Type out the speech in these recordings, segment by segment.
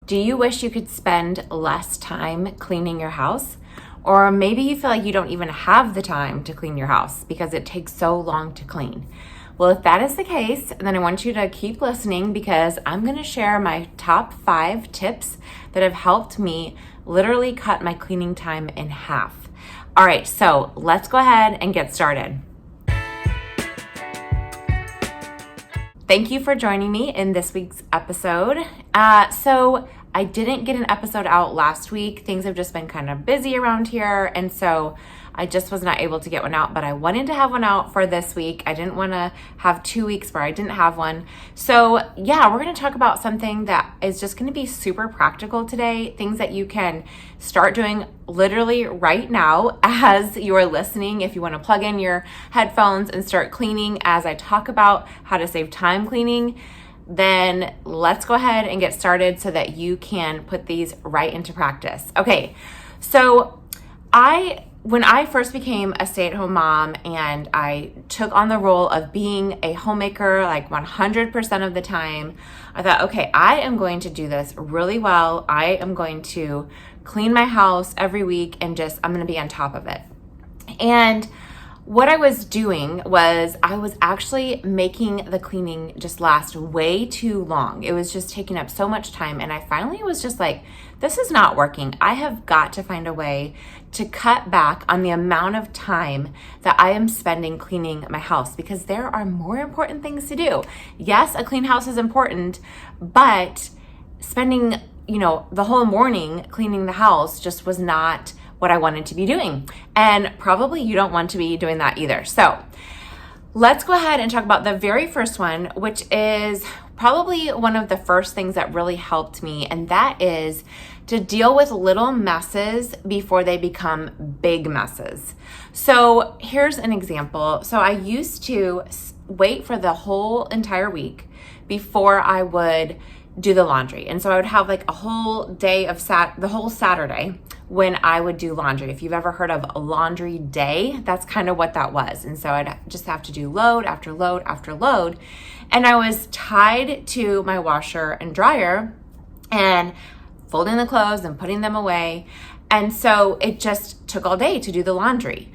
Do you wish you could spend less time cleaning your house? Or maybe you feel like you don't even have the time to clean your house because it takes so long to clean. Well, if that is the case, then I want you to keep listening because I'm going to share my top 5 tips that have helped me literally cut my cleaning time in half. All right, so let's go ahead and get started. Thank you for joining me in this week's episode. So I didn't get an episode out last week. Things have just been kind of busy around here, and so I just was not able to get one out, but I wanted to have one out for this week. I didn't want to have 2 weeks where I didn't have one. So yeah, we're going to talk about something that is just going to be super practical today, things that you can start doing literally right now as you are listening. If you want to plug in your headphones and start cleaning as I talk about how to save time cleaning, then let's go ahead and get started so that you can put these right into practice. Okay, so when I first became a stay-at-home mom and I took on the role of being a homemaker like 100% of the time, I thought, okay, I am going to do this really well. I am going to clean my house every week and I'm going to be on top of it. And what I was doing was I was actually making the cleaning just last way too long. It was just taking up so much time. And I finally was just like, this is not working. I have got to find a way to cut back on the amount of time that I am spending cleaning my house because there are more important things to do. Yes, a clean house is important, but spending, the whole morning cleaning the house just was not what I wanted to be doing. And probably you don't want to be doing that either. So let's go ahead and talk about the very first one, which is probably one of the first things that really helped me. And that is to deal with little messes before they become big messes. So here's an example. So I used to wait for the whole entire week before I would do the laundry. And so I would have like a whole day of the whole Saturday when I would do laundry. If you've ever heard of a laundry day, that's kind of what that was. And so I'd just have to do load after load after load. And I was tied to my washer and dryer and folding the clothes and putting them away. And so it just took all day to do the laundry.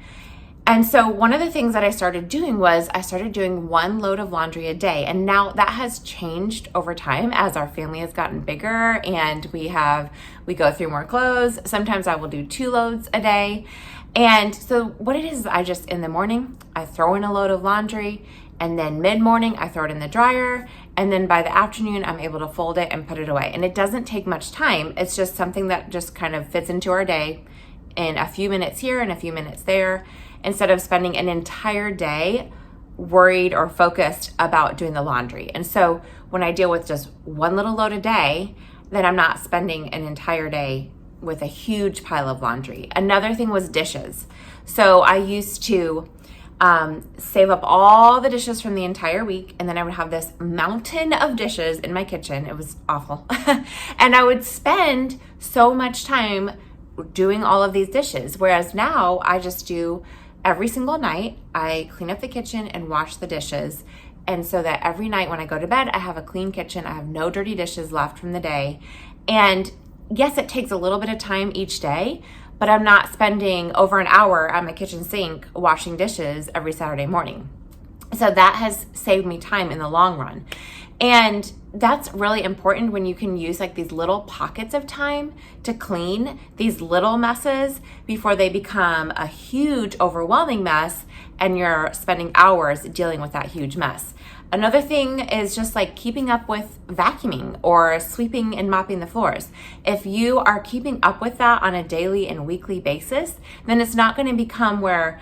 And so one of the things that I started doing was I started doing 1 load of laundry a day. And now that has changed over time as our family has gotten bigger and we go through more clothes. Sometimes I will do 2 loads a day. And so what it is I just, in the morning, I throw in a load of laundry, and then mid-morning I throw it in the dryer. And then by the afternoon, I'm able to fold it and put it away. And it doesn't take much time. It's just something that just kind of fits into our day in a few minutes here and a few minutes there, instead of spending an entire day worried or focused about doing the laundry. And so when I deal with just 1 little load a day, then I'm not spending an entire day with a huge pile of laundry. Another thing was dishes. So I used to save up all the dishes from the entire week, and then I would have this mountain of dishes in my kitchen. It was awful. And I would spend so much time doing all of these dishes, whereas now I just do every single night, I clean up the kitchen and wash the dishes. And so that every night when I go to bed, I have a clean kitchen. I have no dirty dishes left from the day. And yes, it takes a little bit of time each day, but I'm not spending over an hour at my kitchen sink washing dishes every Saturday morning. So that has saved me time in the long run. And that's really important when you can use like these little pockets of time to clean these little messes before they become a huge, overwhelming mess and you're spending hours dealing with that huge mess. Another thing is just like keeping up with vacuuming or sweeping and mopping the floors. If you are keeping up with that on a daily and weekly basis, then it's not going to become where,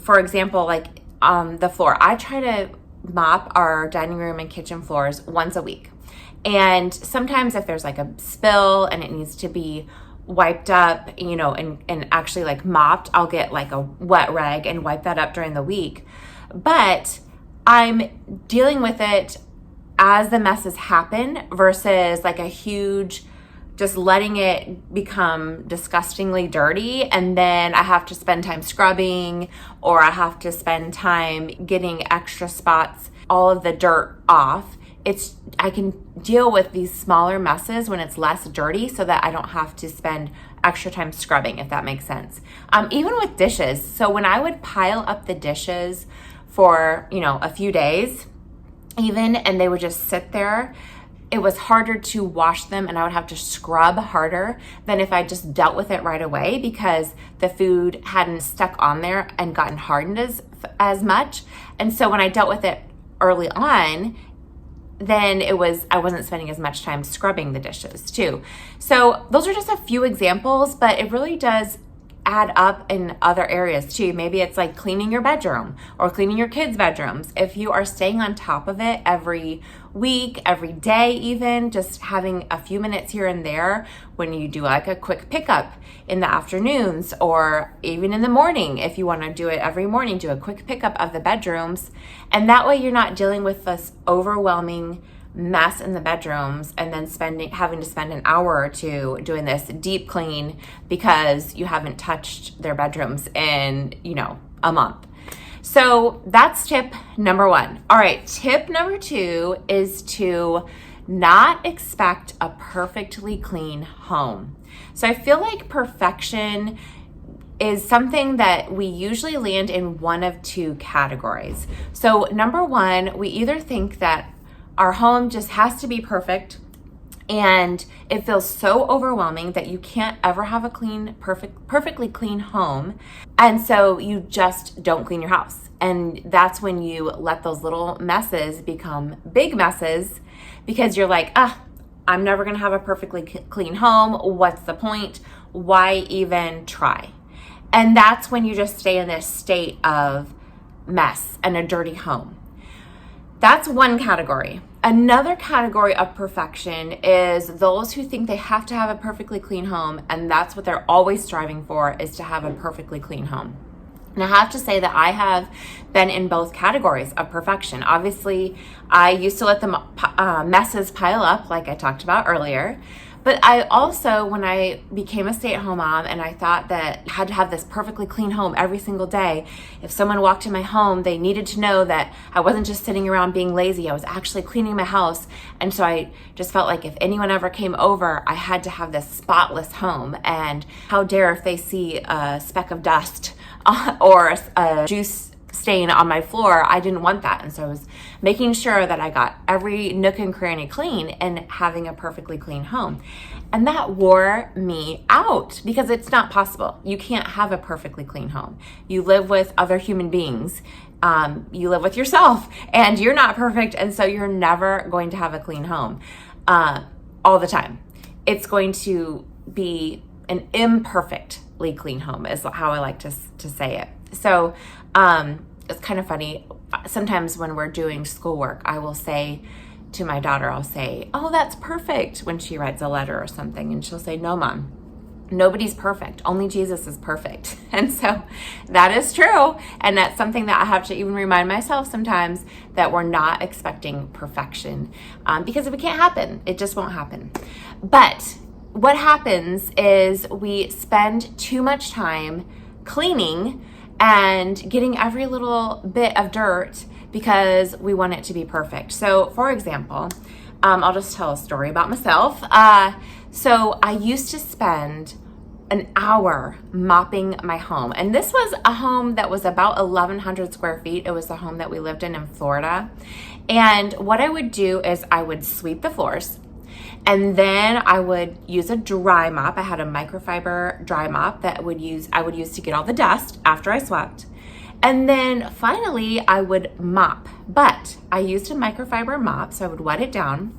for example, like the floor. I try to mop our dining room and kitchen floors once a week. And sometimes if there's like a spill and it needs to be wiped up, and actually like mopped, I'll get like a wet rag and wipe that up during the week. But I'm dealing with it as the messes happen versus like a huge, just letting it become disgustingly dirty. And then I have to spend time scrubbing, or I have to spend time getting extra spots, all of the dirt off I can deal with these smaller messes when it's less dirty so that I don't have to spend extra time scrubbing, if that makes sense. Even with dishes. So when I would pile up the dishes for, a few days even, and they would just sit there, it was harder to wash them and I would have to scrub harder than if I just dealt with it right away because the food hadn't stuck on there and gotten hardened as much. And so when I dealt with it early on, then I wasn't spending as much time scrubbing the dishes too. So those are just a few examples, but it really does add up in other areas too. Maybe it's like cleaning your bedroom or cleaning your kids' bedrooms. If you are staying on top of it every week, every day even, just having a few minutes here and there when you do like a quick pickup in the afternoons or even in the morning, if you want to do it every morning, do a quick pickup of the bedrooms. And that way you're not dealing with this overwhelming mess in the bedrooms and then having to spend an hour or two doing this deep clean because you haven't touched their bedrooms in, a month. So that's tip number 1. All right, tip number 2 is to not expect a perfectly clean home. So I feel like perfection is something that we usually land in one of 2 categories. So number 1, we either think that our home just has to be perfect and it feels so overwhelming that you can't ever have a perfectly clean home. And so you just don't clean your house. And that's when you let those little messes become big messes because you're like, I'm never going to have a perfectly clean home. What's the point? Why even try? And that's when you just stay in this state of mess and a dirty home. That's one category. Another category of perfection is those who think they have to have a perfectly clean home, and that's what they're always striving for, is to have a perfectly clean home. And I have to say that I have been in both categories of perfection. Obviously, I used to let the messes pile up, like I talked about earlier. But I also, when I became a stay-at-home mom and I thought that I had to have this perfectly clean home every single day, if someone walked in my home, they needed to know that I wasn't just sitting around being lazy. I was actually cleaning my house. And so I just felt like if anyone ever came over, I had to have this spotless home. And how dare if they see a speck of dust or a juice stain on my floor. I didn't want that. And so I was making sure that I got every nook and cranny clean and having a perfectly clean home. And that wore me out because it's not possible. You can't have a perfectly clean home. You live with other human beings. You live with yourself and you're not perfect. And so you're never going to have a clean home all the time. It's going to be an imperfectly clean home is how I like to say it. So it's kind of funny. Sometimes when we're doing schoolwork, I will say to my daughter, I'll say, "Oh, that's perfect," when she writes a letter or something. And she'll say, "No, Mom, nobody's perfect. Only Jesus is perfect." And so that is true. And that's something that I have to even remind myself sometimes, that we're not expecting perfection because if it can't happen, it just won't happen. But what happens is we spend too much time cleaning and getting every little bit of dirt because we want it to be perfect. So for example, I'll just tell a story about myself. So I used to spend an hour mopping my home. And this was a home that was about 1,100 square feet. It was the home that we lived in Florida. And what I would do is I would sweep the floors. And then I would use a dry mop. I had a microfiber dry mop that I would use to get all the dust after I swept. And then finally I would mop. But I used a microfiber mop, so I would wet it down.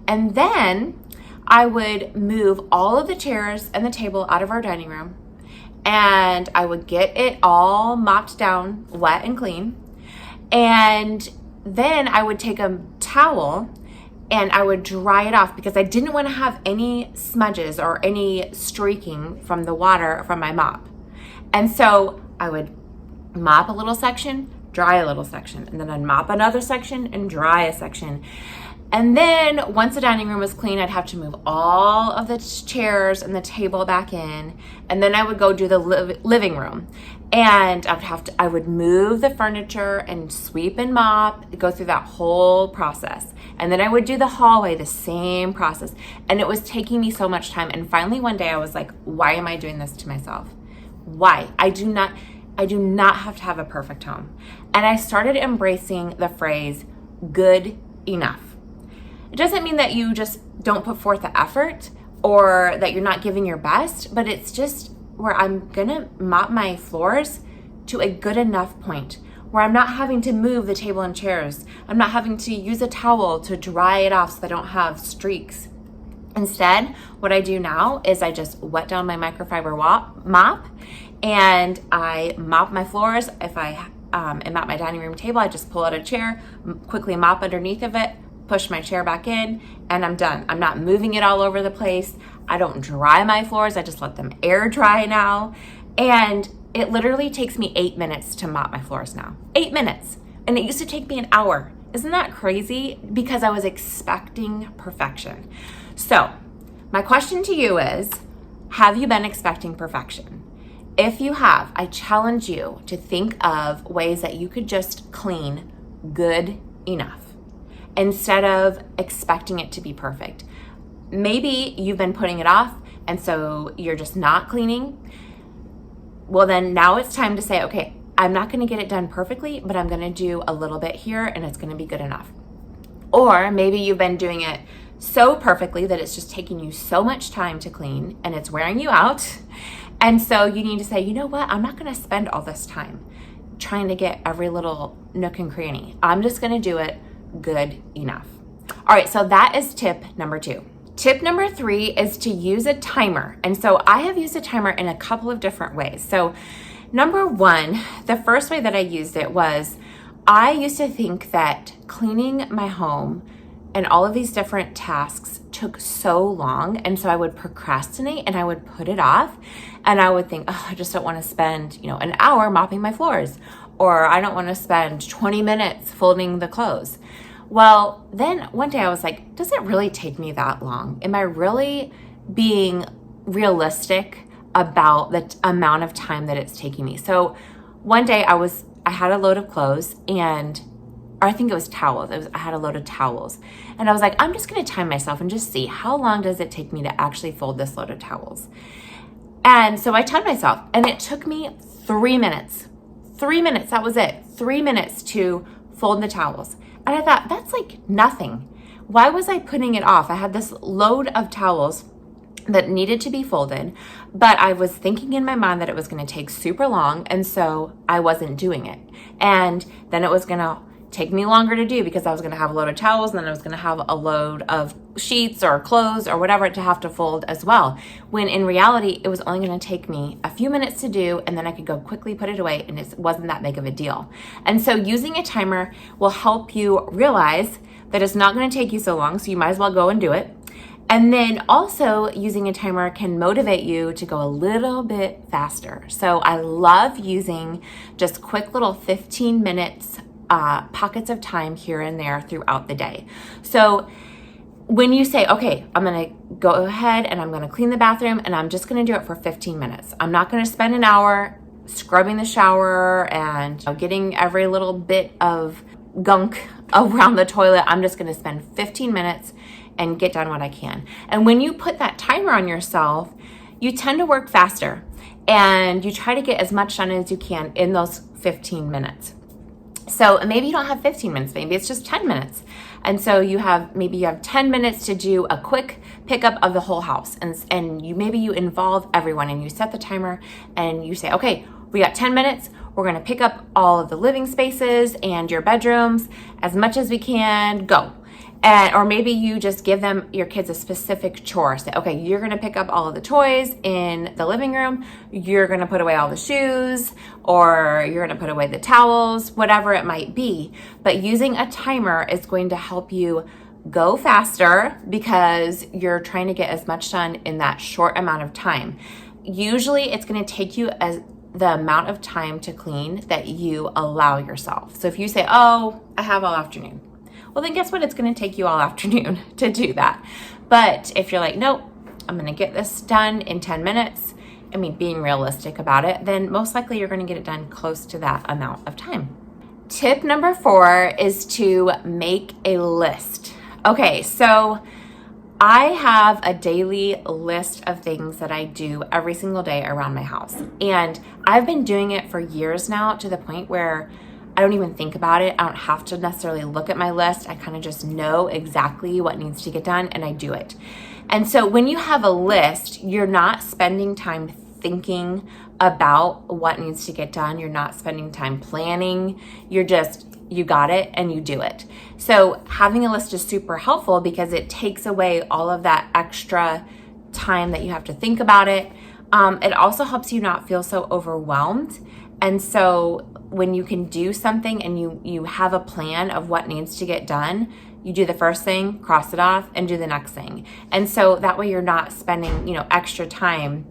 And then I would move all of the chairs and the table out of our dining room. And I would get it all mopped down, wet and clean. And then I would take a towel and I would dry it off because I didn't want to have any smudges or any streaking from the water from my mop. And so I would mop a little section, dry a little section, and then I'd mop another section and dry a section. And then once the dining room was clean, I'd have to move all of the chairs and the table back in. And then I would go do the living room. And I would move the furniture and sweep and mop, go through that whole process. And then I would do the hallway, the same process. And it was taking me so much time. And finally one day I was like, why am I doing this to myself? Why? I do not have to have a perfect home. And I started embracing the phrase good enough. It doesn't mean that you just don't put forth the effort or that you're not giving your best, but it's just where I'm gonna mop my floors to a good enough point where I'm not having to move the table and chairs. I'm not having to use a towel to dry it off so I don't have streaks. Instead, what I do now is I just wet down my microfiber mop and I mop my floors. If I am at my dining room table, I just pull out a chair, quickly mop underneath of it, push my chair back in, and I'm done. I'm not moving it all over the place. I don't dry my floors. I just let them air dry now. And it literally takes me 8 minutes to mop my floors now. 8 minutes. And it used to take me an hour. Isn't that crazy? Because I was expecting perfection. So my question to you is, have you been expecting perfection? If you have, I challenge you to think of ways that you could just clean good enough instead of expecting it to be perfect. Maybe you've been putting it off and so you're just not cleaning. Well, then now it's time to say, okay, I'm not going to get it done perfectly, but I'm going to do a little bit here and it's going to be good enough. Or maybe you've been doing it so perfectly that it's just taking you so much time to clean and it's wearing you out. And so you need to say, you know what? I'm not going to spend all this time trying to get every little nook and cranny. I'm just going to do it good enough. All right, so that is tip number 2. Tip number 3 is to use a timer. And so I have used a timer in a couple of different ways. So number 1, the first way that I used it was I used to think that cleaning my home and all of these different tasks took so long. And so I would procrastinate and I would put it off. And I would think, oh, I just don't want to spend, an hour mopping my floors. Or I don't want to spend 20 minutes folding the clothes. Well, then one day I was like, does it really take me that long? Am I really being realistic about the amount of time that it's taking me? So one day I had a load of clothes or I think it was towels. I had a load of towels. And I was like, I'm just going to time myself and just see how long does it take me to actually fold this load of towels. And so I timed myself and it took me 3 minutes. 3 minutes, that was it. 3 minutes to fold the towels. And I thought, that's like nothing. Why was I putting it off? I had this load of towels that needed to be folded, but I was thinking in my mind that it was going to take super long, and so I wasn't doing it. And then it was going to take me longer to do because I was going to have a load of towels and then I was going to have a load of sheets or clothes or whatever to have to fold as well. When in reality, it was only going to take me a few minutes to do and then I could go quickly put it away and it wasn't that big of a deal. And so using a timer will help you realize that it's not going to take you so long, so you might as well go and do it. And then also using a timer can motivate you to go a little bit faster. So I love using just quick little 15 minutes pockets of time here and there throughout the day. So when you say, okay, I'm going to go ahead and I'm going to clean the bathroom and I'm just going to do it for 15 minutes. I'm not going to spend an hour scrubbing the shower and getting every little bit of gunk around the toilet. I'm just going to spend 15 minutes and get done what I can. And when you put that timer on yourself, you tend to work faster and you try to get as much done as you can in those 15 minutes. So maybe you don't have 15 minutes, maybe it's just 10 minutes. And so maybe you have 10 minutes to do a quick pickup of the whole house. And maybe you involve everyone and you set the timer and you say, okay, we got 10 minutes. We're going to pick up all of the living spaces and your bedrooms as much as we can. Go. Or maybe you just give your kids a specific chore. Say, okay, you're going to pick up all of the toys in the living room. You're going to put away all the shoes, or you're going to put away the towels, whatever it might be. But using a timer is going to help you go faster because you're trying to get as much done in that short amount of time. Usually it's going to take you the amount of time to clean that you allow yourself. So if you say, oh, I have all afternoon. well, then guess what? It's going to take you all afternoon to do that. But if you're like, nope, I'm going to get this done in 10 minutes, I mean, being realistic about it, then most likely you're going to get it done close to that amount of time. Tip number 4 is to make a list. Okay, so I have a daily list of things that I do every single day around my house. And I've been doing it for years now, to the point where I don't even think about it. I don't have to necessarily look at my list. I kind of just know exactly what needs to get done, and I do it. And so when you have a list, you're not spending time thinking about what needs to get done. You're not spending time planning. You got it and you do it. So having a list is super helpful because it takes away all of that extra time that you have to think about it. It also helps you not feel so overwhelmed. And so when you can do something and you have a plan of what needs to get done, you do the first thing, cross it off, and do the next thing. And so that way you're not spending, extra time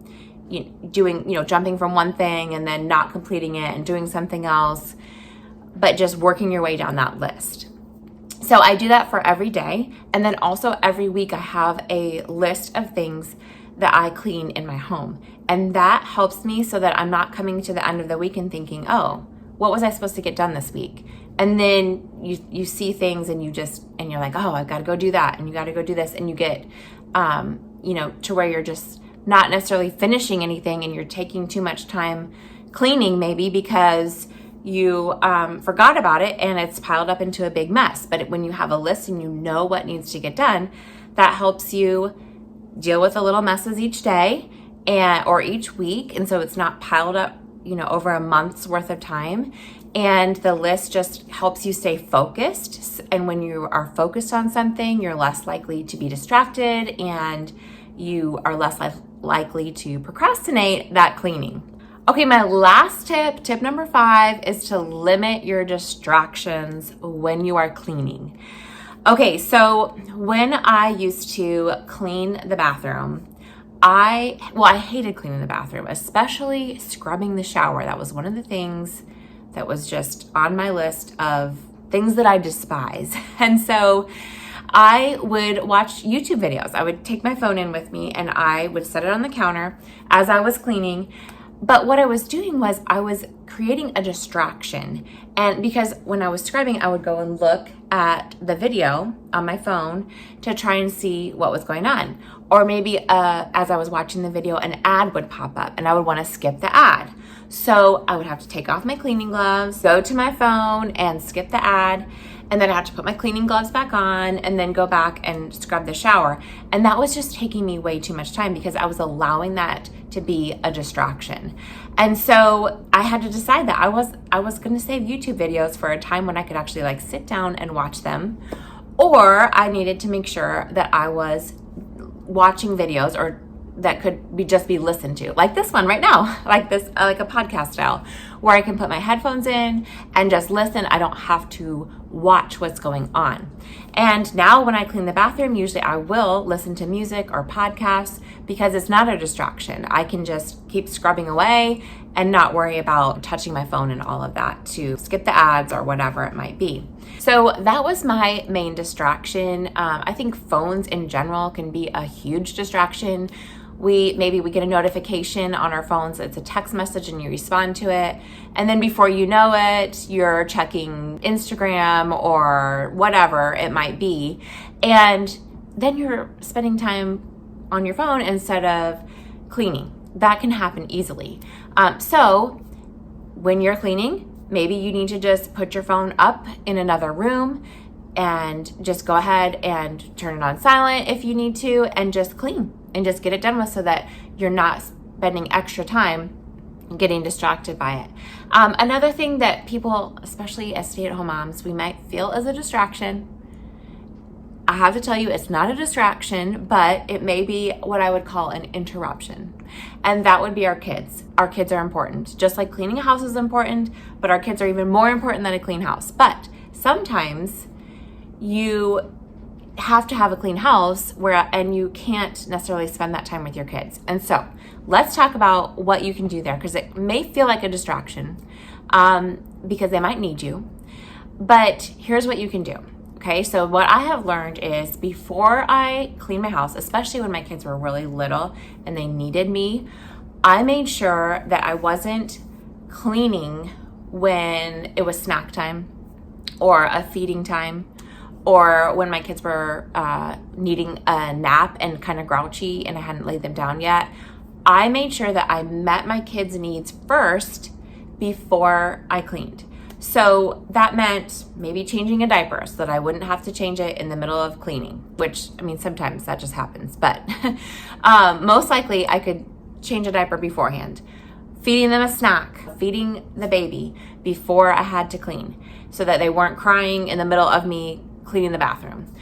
jumping from one thing and then not completing it and doing something else, but just working your way down that list. So I do that for every day. And then also every week I have a list of things that I clean in my home. And that helps me so that I'm not coming to the end of the week and thinking, oh, what was I supposed to get done this week? And then you see things and you're like, oh, I've got to go do that. And you got to go do this. And you get, to where you're just not necessarily finishing anything and you're taking too much time cleaning, maybe because you forgot about it and it's piled up into a big mess. But when you have a list and you know what needs to get done, that helps you deal with the little messes each day or each week. And so it's not piled up, over a month's worth of time. And the list just helps you stay focused. And when you are focused on something, you're less likely to be distracted and you are less likely to procrastinate that cleaning. Okay, my last tip number 5, is to limit your distractions when you are cleaning. Okay, so when I used to clean the bathroom, I hated cleaning the bathroom, especially scrubbing the shower. That was one of the things that was just on my list of things that I despise. And so I would watch YouTube videos. I would take my phone in with me and I would set it on the counter as I was cleaning. But what I was doing was I was creating a distraction. And because when I was scrubbing, I would go and look at the video on my phone to try and see what was going on. Or maybe as I was watching the video, an ad would pop up and I would want to skip the ad. So I would have to take off my cleaning gloves, go to my phone and skip the ad. And then I had to put my cleaning gloves back on and then go back and scrub the shower. And that was just taking me way too much time because I was allowing that to be a distraction. And so I had to decide that I was going to save YouTube videos for a time when I could actually sit down and watch them, or I needed to make sure that I was watching videos or that could just be listened to, like this one right now, like a podcast style, where I can put my headphones in and just listen. I don't have to watch what's going on. And now when I clean the bathroom, usually I will listen to music or podcasts because it's not a distraction. I can just keep scrubbing away and not worry about touching my phone and all of that to skip the ads or whatever it might be. So that was my main distraction. I think phones in general can be a huge distraction. Maybe we get a notification on our phones. It's a text message and you respond to it. And then before you know it, you're checking Instagram or whatever it might be. And then you're spending time on your phone instead of cleaning. That can happen easily. So when you're cleaning, maybe you need to just put your phone up in another room and just go ahead and turn it on silent if you need to and just clean and just get it done with so that you're not spending extra time getting distracted by it. Another thing that people, especially as stay-at-home moms, we might feel as a distraction. I have to tell you, it's not a distraction, but it may be what I would call an interruption. And that would be our kids. Our kids are important. Just like cleaning a house is important, but our kids are even more important than a clean house. But sometimes you have to have a clean house and you can't necessarily spend that time with your kids. And so let's talk about what you can do there, because it may feel like a distraction because they might need you. But here's what you can do. Okay, so what I have learned is before I clean my house, especially when my kids were really little and they needed me, I made sure that I wasn't cleaning when it was snack time or a feeding time, or when my kids were needing a nap and kind of grouchy and I hadn't laid them down yet. I made sure that I met my kids' needs first before I cleaned. So that meant maybe changing a diaper so that I wouldn't have to change it in the middle of cleaning, which, I mean, sometimes that just happens, but most likely I could change a diaper beforehand. Feeding them a snack, feeding the baby before I had to clean so that they weren't crying in the middle of me cleaning the bathroom.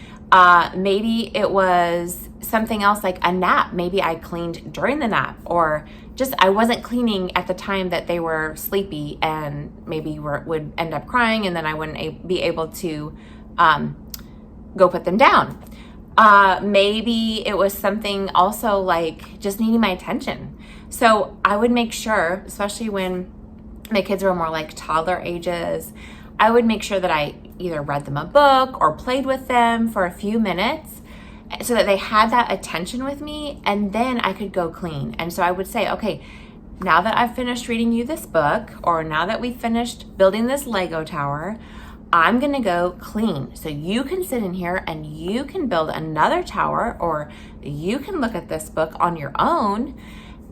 Maybe it was something else like a nap. Maybe I cleaned during the nap, or just I wasn't cleaning at the time that they were sleepy and maybe would end up crying, and then I wouldn't be able to go put them down. Maybe it was something also like just needing my attention. So I would make sure, especially when my kids were more like toddler ages, I would make sure that I either read them a book or played with them for a few minutes so that they had that attention with me, and then I could go clean. And so I would say, okay, now that I've finished reading you this book, or now that we've finished building this Lego tower, I'm gonna go clean. So you can sit in here and you can build another tower, or you can look at this book on your own.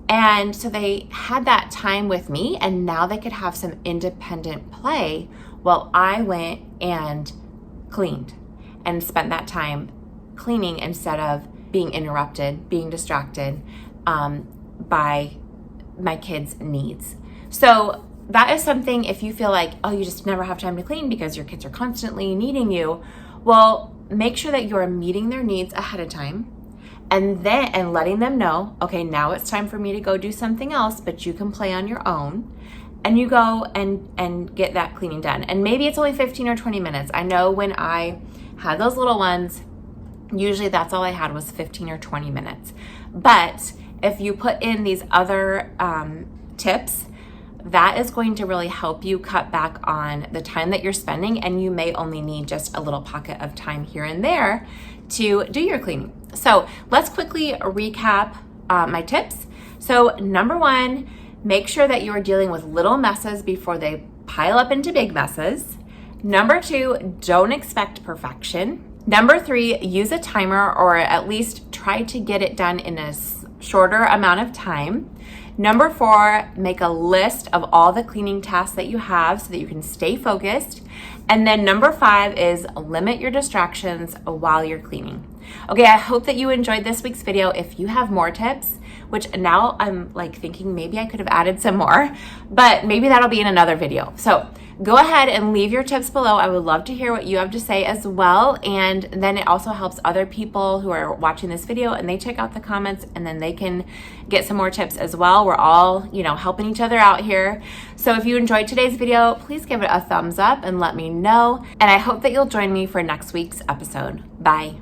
And so they had that time with me, and now they could have some independent play while I went and cleaned and spent that time cleaning instead of being interrupted, being distracted by my kids' needs. So that is something, if you feel like, oh, you just never have time to clean because your kids are constantly needing you, well, make sure that you're meeting their needs ahead of time, and letting them know, okay, now it's time for me to go do something else, but you can play on your own. And you go and get that cleaning done. And maybe it's only 15 or 20 minutes. I know when I had those little ones, usually that's all I had was 15 or 20 minutes. But if you put in these other tips, that is going to really help you cut back on the time that you're spending, and you may only need just a little pocket of time here and there to do your cleaning. So let's quickly recap my tips. So number one, make sure that you are dealing with little messes before they pile up into big messes. Number two, don't expect perfection. Number three, use a timer, or at least try to get it done in a shorter amount of time. Number four, make a list of all the cleaning tasks that you have so that you can stay focused. And then number five is limit your distractions while you're cleaning. Okay, I hope that you enjoyed this week's video. If you have more tips, which now I'm like thinking maybe I could have added some more, but maybe that'll be in another video. So go ahead and leave your tips below. I would love to hear what you have to say as well. And then it also helps other people who are watching this video, and they check out the comments, and then they can get some more tips as well. We're all, helping each other out here. So if you enjoyed today's video, please give it a thumbs up and let me know. And I hope that you'll join me for next week's episode. Bye.